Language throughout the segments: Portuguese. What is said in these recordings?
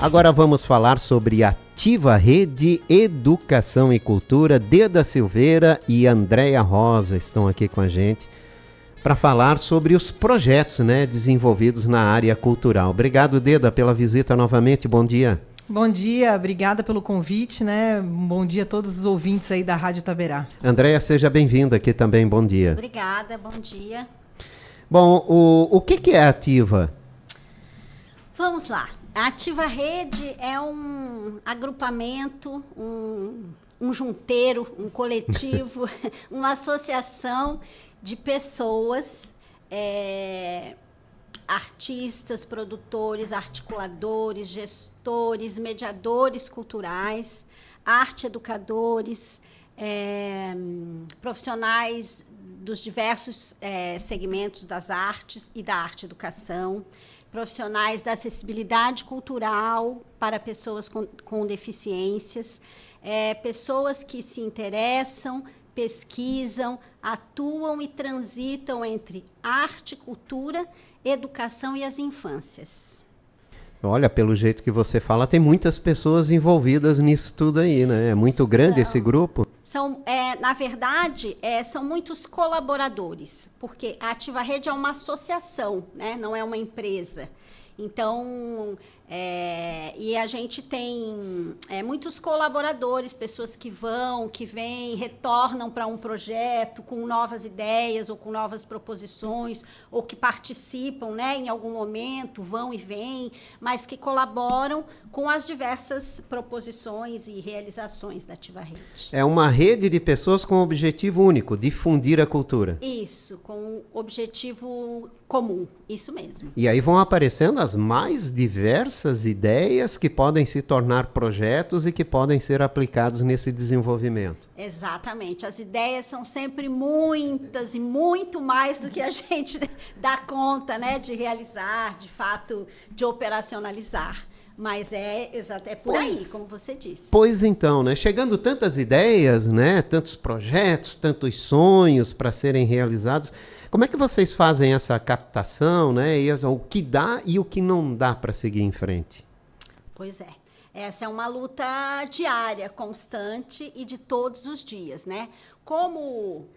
Agora vamos falar sobre Ativa Rede Educação e Cultura. Deda Silveira e Andréia Rosa estão aqui com a gente para falar sobre os projetos, desenvolvidos na área cultural. Obrigado, Deda, pela visita novamente. Bom dia. Bom dia, obrigada pelo convite, Bom dia a todos os ouvintes aí da Rádio Itaberá. Andréia, seja bem-vinda aqui também, bom dia. Obrigada, bom dia. Bom, o que é a Ativa? Vamos lá. A Ativa Rede é um agrupamento, um junteiro, um coletivo, uma associação de pessoas, artistas, produtores, articuladores, gestores, mediadores culturais, arte educadores, profissionais dos diversos segmentos das artes e da arte educação, profissionais da acessibilidade cultural para pessoas com deficiências, pessoas que se interessam, pesquisam, atuam e transitam entre arte, cultura, educação e as infâncias. Olha, pelo jeito que você fala, tem muitas pessoas envolvidas nisso tudo aí, né? É muito grande esse grupo. Na verdade, são muitos colaboradores, porque a Ativa Rede é uma associação, não é uma empresa. Então, e a gente tem muitos colaboradores, pessoas que vão, que vêm, retornam para um projeto com novas ideias ou com novas proposições, ou que participam, em algum momento, vão e vêm, mas que colaboram com as diversas proposições e realizações da Ativa Rede. É uma rede de pessoas com objetivo único, difundir a cultura. Isso, com objetivo comum, isso mesmo. E aí vão aparecendo as mais diversas ideias que podem se tornar projetos e que podem ser aplicados nesse desenvolvimento. Exatamente. As ideias são sempre muitas e muito mais do que a gente dá conta, de realizar, de fato, de operacionalizar. Mas é por aí, como você disse. Pois então, chegando tantas ideias, tantos projetos, tantos sonhos para serem realizados, como é que vocês fazem essa captação, e o que dá e o que não dá para seguir em frente? Pois é. Essa é uma luta diária, constante e de todos os dias, Como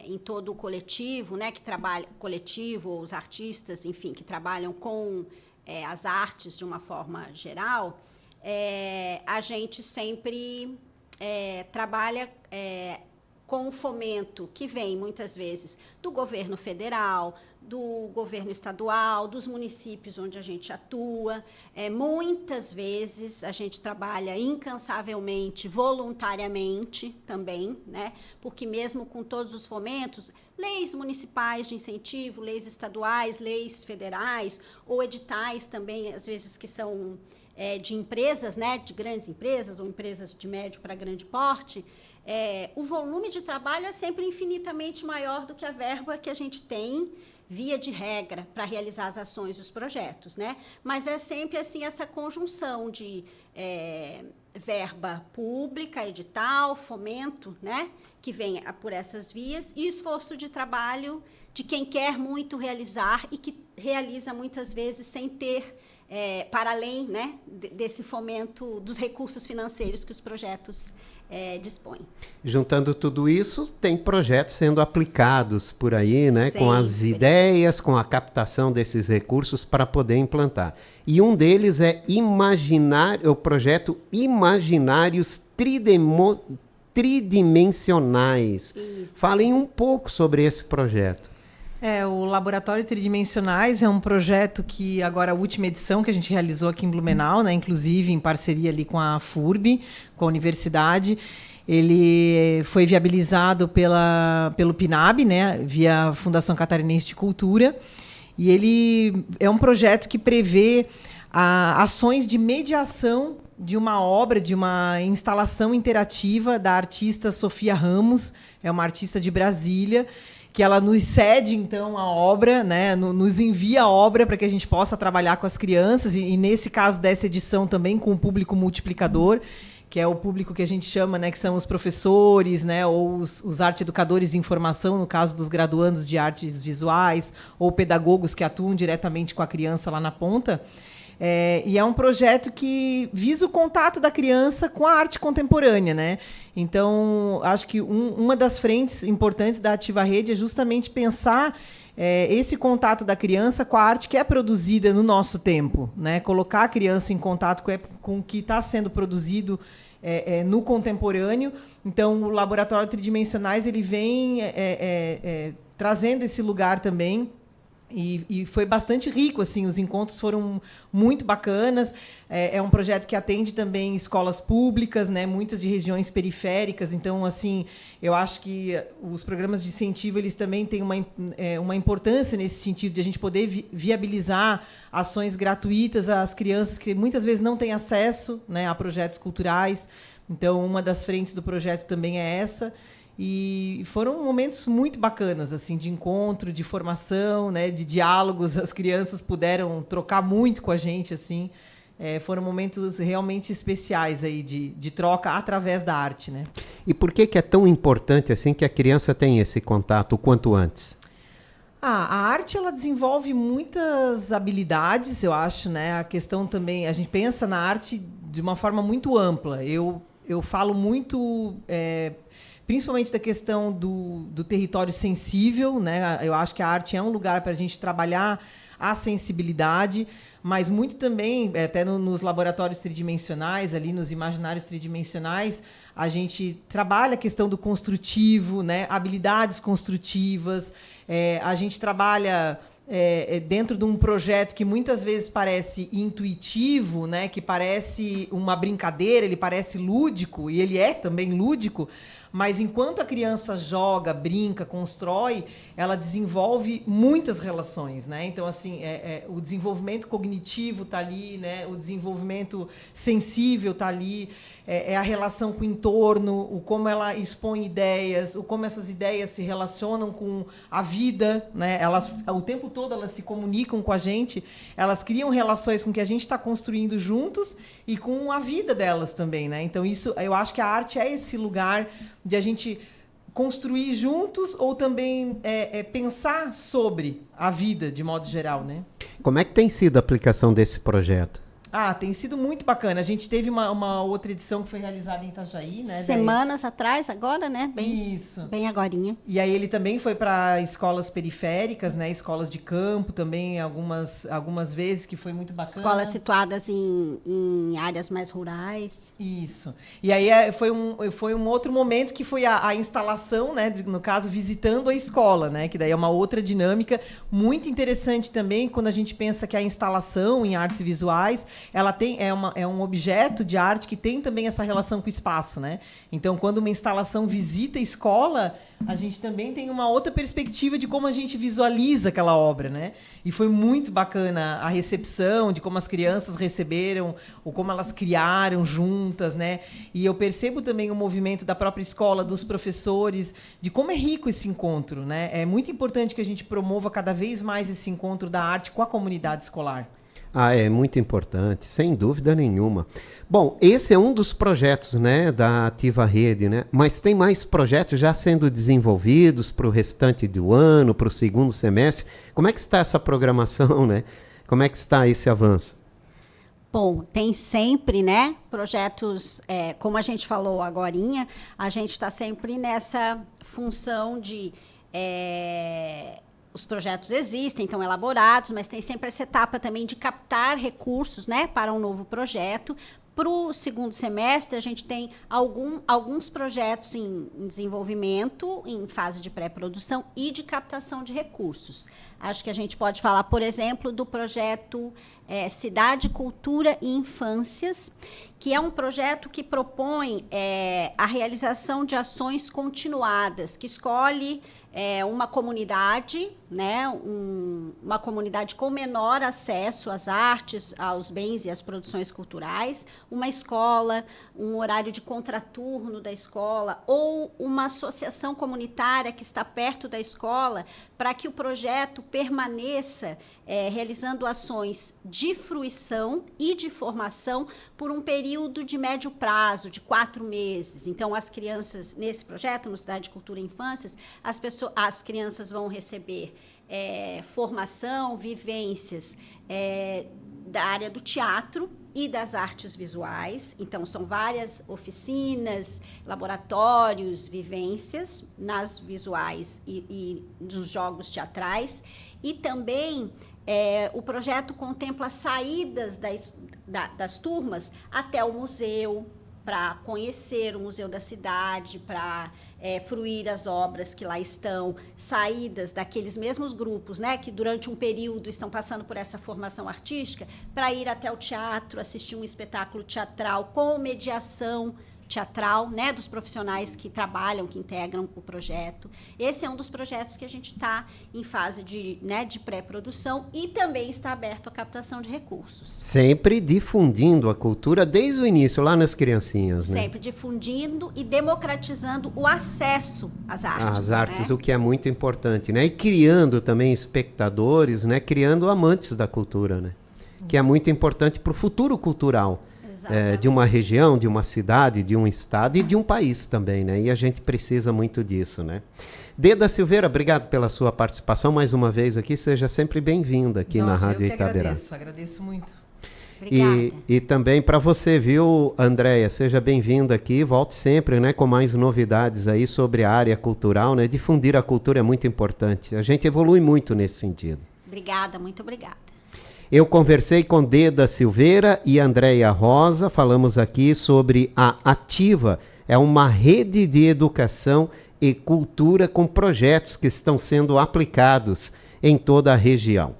em todo o coletivo, que trabalha, coletivo, os artistas, enfim, que trabalham com as artes de uma forma geral, a gente sempre trabalha com o fomento que vem, muitas vezes, do governo federal, do governo estadual, dos municípios onde a gente atua. Muitas vezes a gente trabalha incansavelmente, voluntariamente também, porque mesmo com todos os fomentos, leis municipais de incentivo, leis estaduais, leis federais, ou editais também, às vezes que são de empresas, de grandes empresas, ou empresas de médio para grande porte, o volume de trabalho é sempre infinitamente maior do que a verba que a gente tem, via de regra, para realizar as ações dos projetos, Mas é sempre assim essa conjunção de verba pública, edital, fomento, que vem por essas vias, e esforço de trabalho de quem quer muito realizar e que realiza muitas vezes sem ter, para além desse fomento dos recursos financeiros que os projetos dispõe. Juntando tudo isso, tem projetos sendo aplicados por aí, com as ideias, com a captação desses recursos para poder implantar. E um deles é o projeto Imaginários Tridimensionais. Isso. Falem um pouco sobre esse projeto. O Laboratório Tridimensionais é um projeto que agora a última edição que a gente realizou aqui em Blumenau, inclusive em parceria ali com a FURB, com a universidade, ele foi viabilizado pelo PNAB, via Fundação Catarinense de Cultura, e ele é um projeto que prevê ações de mediação de uma obra, de uma instalação interativa da artista Sofia Ramos, é uma artista de Brasília, que ela nos cede, então, a obra, nos envia a obra para que a gente possa trabalhar com as crianças, e nesse caso dessa edição também com o público multiplicador, que é o público que a gente chama, que são os professores, ou os arte-educadores em formação, no caso dos graduandos de artes visuais, ou pedagogos que atuam diretamente com a criança lá na ponta. E é um projeto que visa o contato da criança com a arte contemporânea, né? Então, acho que uma das frentes importantes da Ativa Rede é justamente pensar esse contato da criança com a arte que é produzida no nosso tempo, né? Colocar a criança em contato com o que está sendo produzido no contemporâneo. Então, o Laboratório Tridimensionais ele vem trazendo esse lugar também. E foi bastante rico, assim, os encontros foram muito bacanas. É um projeto que atende também escolas públicas, né, muitas de regiões periféricas. Então, assim, eu acho que os programas de incentivo eles também têm uma importância nesse sentido de a gente poder viabilizar ações gratuitas às crianças que muitas vezes não têm acesso, né, a projetos culturais. Então, uma das frentes do projeto também é essa. E foram momentos muito bacanas, assim, de encontro, de formação, né, de diálogos. As crianças puderam trocar muito com a gente, assim. Foram momentos realmente especiais aí de troca através da arte, né? E por que é tão importante assim que a criança tenha esse contato o quanto antes? A arte ela desenvolve muitas habilidades, eu acho, né? A questão também, a gente pensa na arte de uma forma muito ampla. Eu falo muito principalmente da questão do território sensível, né? Eu acho que a arte é um lugar para a gente trabalhar a sensibilidade, mas muito também, até nos laboratórios tridimensionais, ali nos imaginários tridimensionais, a gente trabalha a questão do construtivo, né? Habilidades construtivas, a gente trabalha dentro de um projeto que muitas vezes parece intuitivo, né? Que parece uma brincadeira, ele parece lúdico, e ele é também lúdico, mas enquanto a criança joga, brinca, constrói, ela desenvolve muitas relações, né? Então, assim, o desenvolvimento cognitivo está ali, né? O desenvolvimento sensível está ali, a relação com o entorno, o como ela expõe ideias, o como essas ideias se relacionam com a vida, né? Elas, o tempo todo elas se comunicam com a gente, elas criam relações com o que a gente está construindo juntos e com a vida delas também, né? Então, isso, eu acho que a arte é esse lugar de a gente construir juntos ou também pensar sobre a vida de modo geral, né? Como é que tem sido a aplicação desse projeto? Tem sido muito bacana. A gente teve uma outra edição que foi realizada em Itajaí, né? Semanas atrás, agora, né? Isso. Bem agorinha. E aí ele também foi para escolas periféricas, né? Escolas de campo também, algumas vezes, que foi muito bacana. Escolas situadas em áreas mais rurais. Isso. E aí foi um outro momento que foi a instalação, né? No caso, visitando a escola, né? Que daí é uma outra dinâmica muito interessante também, quando a gente pensa que a instalação em artes visuais ela é um objeto de arte que tem também essa relação com o espaço, né? Então, quando uma instalação visita a escola, a gente também tem uma outra perspectiva de como a gente visualiza aquela obra, né? E foi muito bacana a recepção, de como as crianças receberam, ou como elas criaram juntas, né? E eu percebo também o movimento da própria escola, dos professores, de como é rico esse encontro, né? É muito importante que a gente promova cada vez mais esse encontro da arte com a comunidade escolar. É muito importante, sem dúvida nenhuma. Bom, esse é um dos projetos, né, da Ativa Rede, né? Mas tem mais projetos já sendo desenvolvidos para o restante do ano, para o segundo semestre. Como é que está essa programação, né? Como é que está esse avanço? Bom, tem sempre, né, projetos, como a gente falou agorinha, a gente está sempre nessa função de... os projetos existem, estão elaborados, mas tem sempre essa etapa também de captar recursos, né, para um novo projeto. Para o segundo semestre, a gente tem alguns projetos em desenvolvimento, em fase de pré-produção e de captação de recursos. Acho que a gente pode falar, por exemplo, do projeto Cidade, Cultura e Infâncias, que é um projeto que propõe a realização de ações continuadas, que escolhe uma comunidade, né, uma comunidade com menor acesso às artes, aos bens e às produções culturais, uma escola, um horário de contraturno da escola ou uma associação comunitária que está perto da escola, para que o projeto permaneça realizando ações de fruição e de formação por um período de médio prazo, de 4 meses. Então, as crianças, nesse projeto, no Cidade, Cultura e Infâncias, as crianças vão receber formação, vivências da área do teatro e das artes visuais. Então, são várias oficinas, laboratórios, vivências nas visuais e nos jogos teatrais. E também o projeto contempla saídas das turmas até o museu, para conhecer o museu da cidade, para fruir as obras que lá estão, saídas daqueles mesmos grupos, né, que durante um período estão passando por essa formação artística, para ir até o teatro, assistir um espetáculo teatral com mediação teatral, né, dos profissionais que trabalham, que integram o projeto. Esse é um dos projetos que a gente está em fase de pré-produção e também está aberto à captação de recursos. Sempre difundindo a cultura desde o início, lá nas criancinhas, né? Sempre difundindo e democratizando o acesso às artes. As artes, né? O que é muito importante, né? E criando também espectadores, né? Criando amantes da cultura, né? Que é muito importante para o futuro cultural. De uma região, de uma cidade, de um estado e de um país também, né? E a gente precisa muito disso, né? Deda Silveira, obrigado pela sua participação mais uma vez aqui. Seja sempre bem-vinda aqui na Rádio Itaberá. Agradeço muito. E também para você, viu, Andréia? Seja bem-vinda aqui. Volte sempre, né, com mais novidades aí sobre a área cultural, né? Difundir a cultura é muito importante. A gente evolui muito nesse sentido. Obrigada, muito obrigada. Eu conversei com Deda Silveira e Andréia Rosa, falamos aqui sobre a Ativa, é uma rede de educação e cultura com projetos que estão sendo aplicados em toda a região.